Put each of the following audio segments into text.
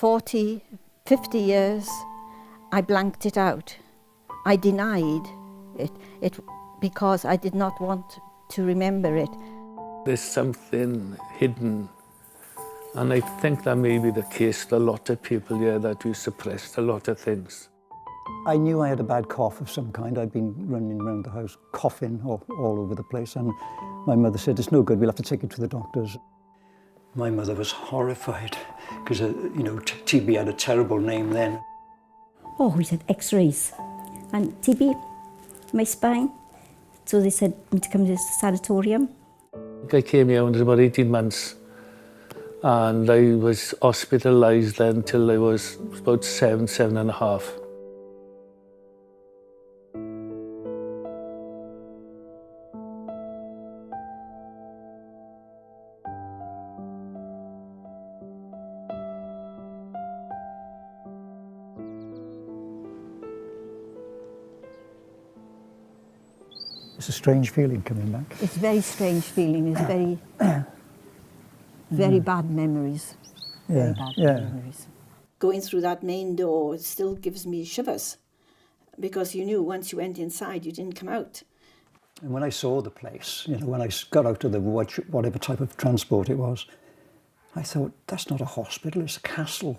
40, 50 years, I blanked it out. I denied it because I did not want to remember it. There's something hidden, and I think that may be the case with a lot of people here, that we suppressed a lot of things. I knew I had a bad cough of some kind. I'd been running around the house coughing all over the place, and my mother said, it's no good, we'll have to take you to the doctors. My mother was horrified because, TB had a terrible name then. Oh, we had x-rays and TB, my spine. So they said me to come to the sanatorium. I came here when I was about 18 months, and I was hospitalised then till I was about 7 and a half. It's a strange feeling coming back. It's a very strange feeling. It's very bad memories. Very bad memories. Going through that main door, it still gives me shivers, because you knew once you went inside, you didn't come out. And when I saw the place, when I got out of the whatever type of transport it was, I thought, that's not a hospital, it's a castle.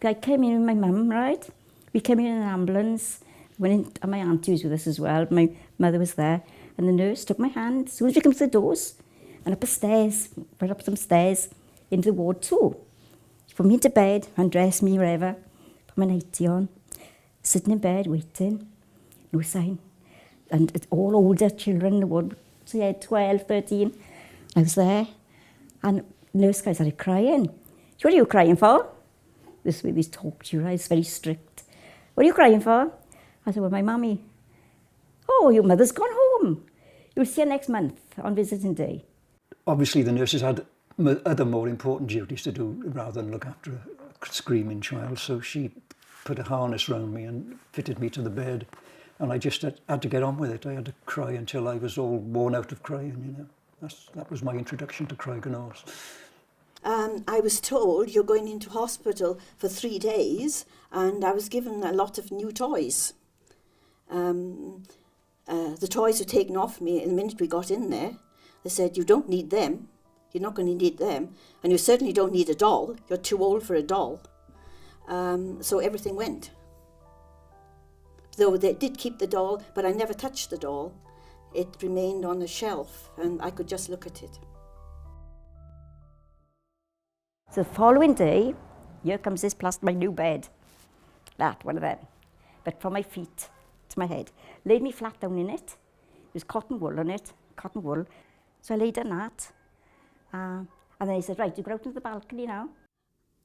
I came in with my mum, right? We came in an ambulance. Went in, and my auntie was with us as well. My mother was there, and the nurse took my hand as soon as we came to the doors, and up the stairs, right up some stairs, into the ward 2. She put me into bed, undressed me, wherever, put my nightie on, sitting in bed, waiting, no sign. And it's all older children in the ward, so yeah, 12, 13. I was there, and the nurse guy started crying. What are you crying for? This way they talk to you, right? It's very strict. What are you crying for? I said, well, my mummy. Oh, your mother's gone home. You'll see her next month on visiting day. Obviously, the nurses had other more important duties to do rather than look after a screaming child. So she put a harness around me and fitted me to the bed. And I just had to get on with it. I had to cry until I was all worn out of crying, That was my introduction to Craigenose. I was told you're going into hospital for 3 days, and I was given a lot of new toys. The toys were taken off me the minute we got in there. They said, you don't need them, you're not going to need them, and you certainly don't need a doll, you're too old for a doll. So everything went. Though they did keep the doll, but I never touched the doll. It remained on the shelf, and I could just look at it. So the following day, here comes this my new bed. That, one of them. But from my feet to my head. Laid me flat down in it. There's cotton wool on it, cotton wool. So I laid on that. And then he said, right, you go out into the balcony now.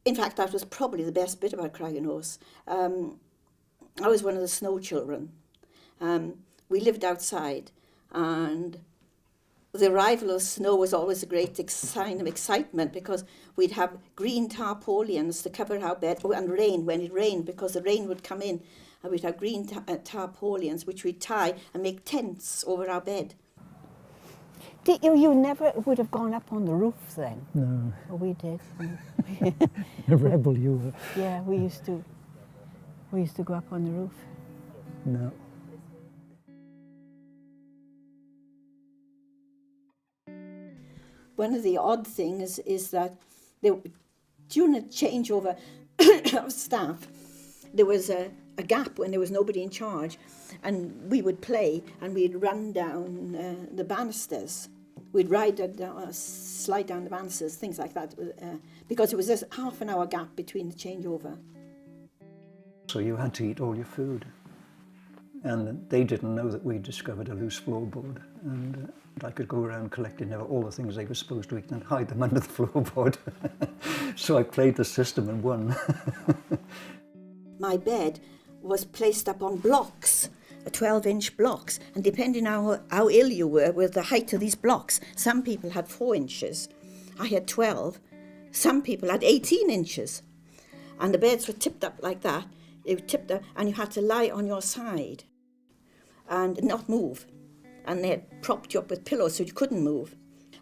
In fact, that was probably the best bit about Craigenose. I was one of the snow children. We lived outside, and the arrival of snow was always a great sign of excitement, because we'd have green tarpaulins to cover our bed, and rain when it rained, because the rain would come in, and we'd have green tarpaulins which we'd tie and make tents over our bed. You never would have gone up on the roof then? No. Oh, we did. A rebel you were. Yeah, we used to go up on the roof. No. One of the odd things is that during a changeover of staff, there was a gap when there was nobody in charge, and we would play and we'd run down the banisters. We'd slide down the banisters, things like that, because it was just half an hour gap between the changeover. So you had to eat all your food. And they didn't know that we'd discovered a loose floorboard. And I could go around collecting all the things they were supposed to eat and hide them under the floorboard. So I played the system and won. My bed was placed up on blocks, 12-inch blocks, and depending on how ill you were with the height of these blocks, some people had 4 inches. I had 12. Some people had 18 inches. And the beds were tipped up like that. They were tipped up, and you had to lie on your side and not move. And they had propped you up with pillows so you couldn't move.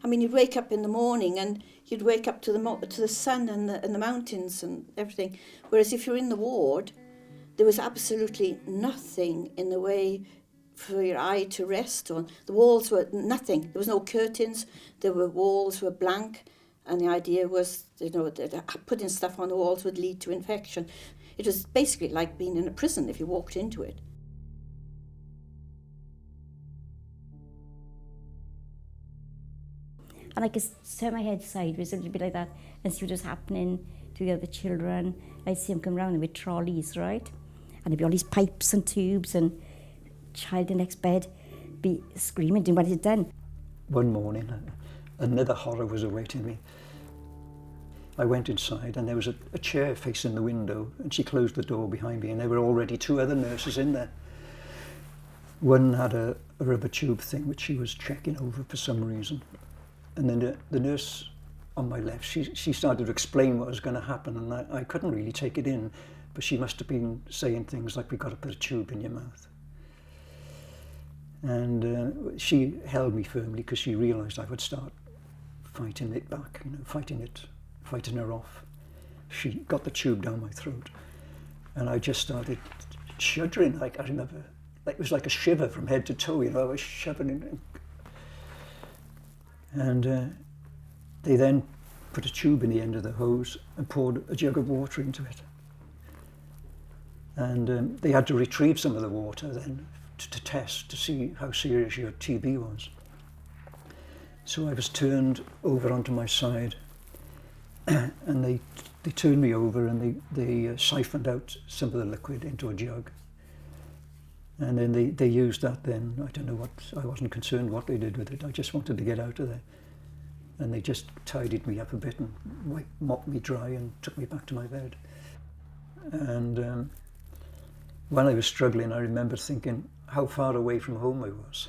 I mean, you'd wake up in the morning and you'd wake up to the sun and the mountains and everything. Whereas if you're in the ward, there was absolutely nothing in the way for your eye to rest on. The walls were nothing. There was no curtains. Walls were blank, and the idea was, that putting stuff on the walls would lead to infection. It was basically like being in a prison if you walked into it. And I could turn my head sideways a little bit like that and see what was happening to the other children. I'd see them come round with trolleys, right? And there'd be all these pipes and tubes, and child in the next bed be screaming, doing what he'd done. One morning, another horror was awaiting me. I went inside and there was a chair facing the window, and she closed the door behind me, and there were already 2 other nurses in there. One had a rubber tube thing which she was checking over for some reason. And then the nurse on my left, she started to explain what was going to happen, and I couldn't really take it in, but she must have been saying things like, "We've got to put a tube in your mouth." And she held me firmly because she realised I would start fighting it back, fighting her off. She got the tube down my throat, and I just started shuddering. Like, I remember, it was like a shiver from head to toe. I was shoving in. And they then put a tube in the end of the hose and poured a jug of water into it. And they had to retrieve some of the water then to test to see how serious your TB was. So I was turned over onto my side, and they turned me over, and they siphoned out some of the liquid into a jug. And then they used that then. I don't know what, I wasn't concerned what they did with it. I just wanted to get out of there. And they just tidied me up a bit and mopped me dry and took me back to my bed. And when I was struggling, I remember thinking how far away from home I was.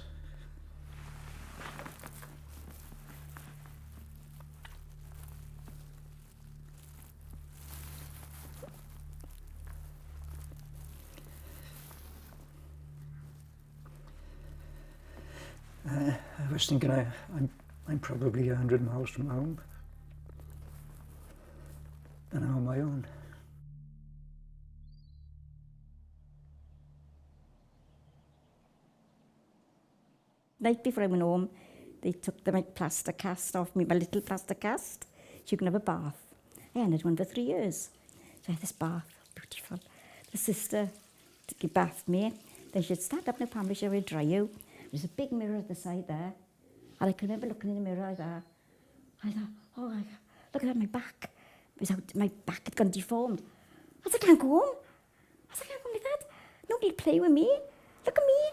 I was thinking I'm probably 100 miles from home, and I'm on my own. Night before I went home, they took my plaster cast off me, my little plaster cast, so you can have a bath. I had one for 3 years. So I had this bath, beautiful. The sister bathed me. Then she'd stand up in the pamper, she would dry you. There's a big mirror at the side there. And I can remember looking in the mirror like that. I thought, oh my God, look at that, my back. My back had gone deformed. I said, I can't go home. I said, I can't go like that. Nobody play with me. Look at me.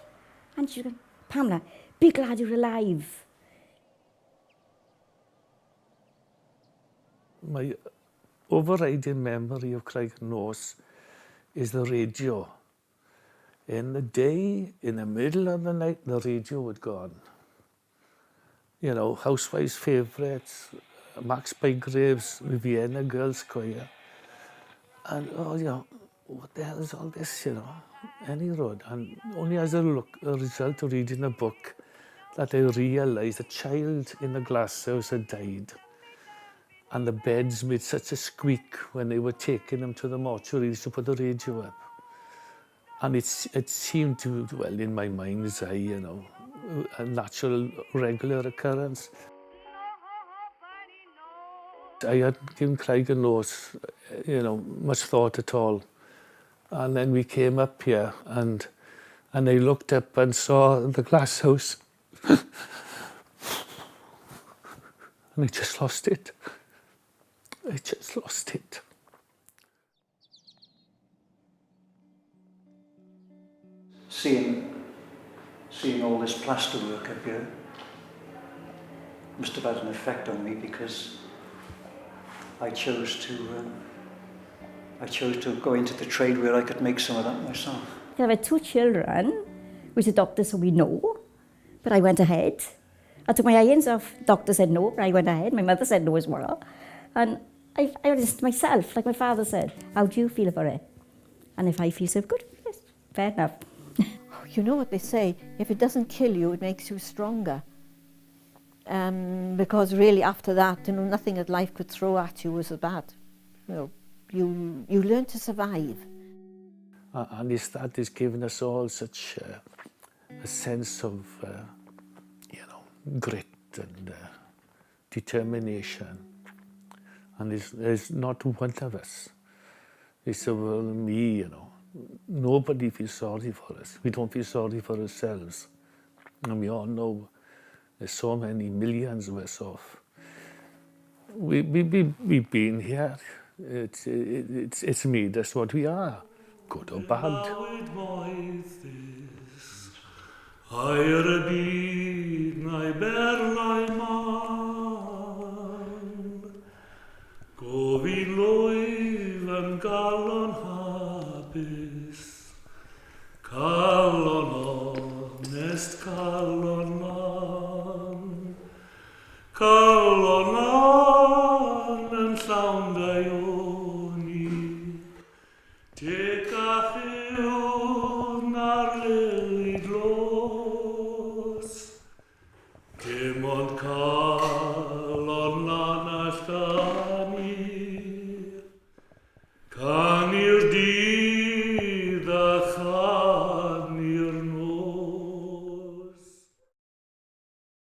And she goes, Pamela, be glad you're alive. My overriding memory of Craignos is the radio. In the day, in the middle of the night, the radio would go on. Housewives' favourites, Max Bygraves, Vienna Girls Choir. And, what the hell is all this, Any road. And only as a result of reading a book that I realised a child in the glass house had died. And the beds made such a squeak when they were taking them to the mortuaries to put the radio up. And it seemed to, well, in my mind's eye, a natural, regular occurrence. I hadn't given Craignos, much thought at all. And then we came up here, and I looked up and saw the glass house. And I just lost it. I just lost it. Seeing all this plaster work up here must have had an effect on me, because I chose to go into the trade where I could make some of that myself. I had 2 children, which the doctor said we no, but I went ahead. I took my irons off. The doctor said no, but I went ahead. My mother said no as well. And I listened to myself, like my father said, how do you feel about it? And if I feel so good, yes, fair enough. You know what they say, if it doesn't kill you, it makes you stronger. because really after that, you know, nothing that life could throw at you was as bad. You know, you learn to survive. And that is giving us all such a sense of, grit and determination. And there's not one of us. It's well, me, Nobody feels sorry for us. We don't feel sorry for ourselves. And we all know there's so many millions of us off. We've been here. It's me, that's what we are. Good or bad. Go vi loiv yn galon hapus, calon honest, calon man, calon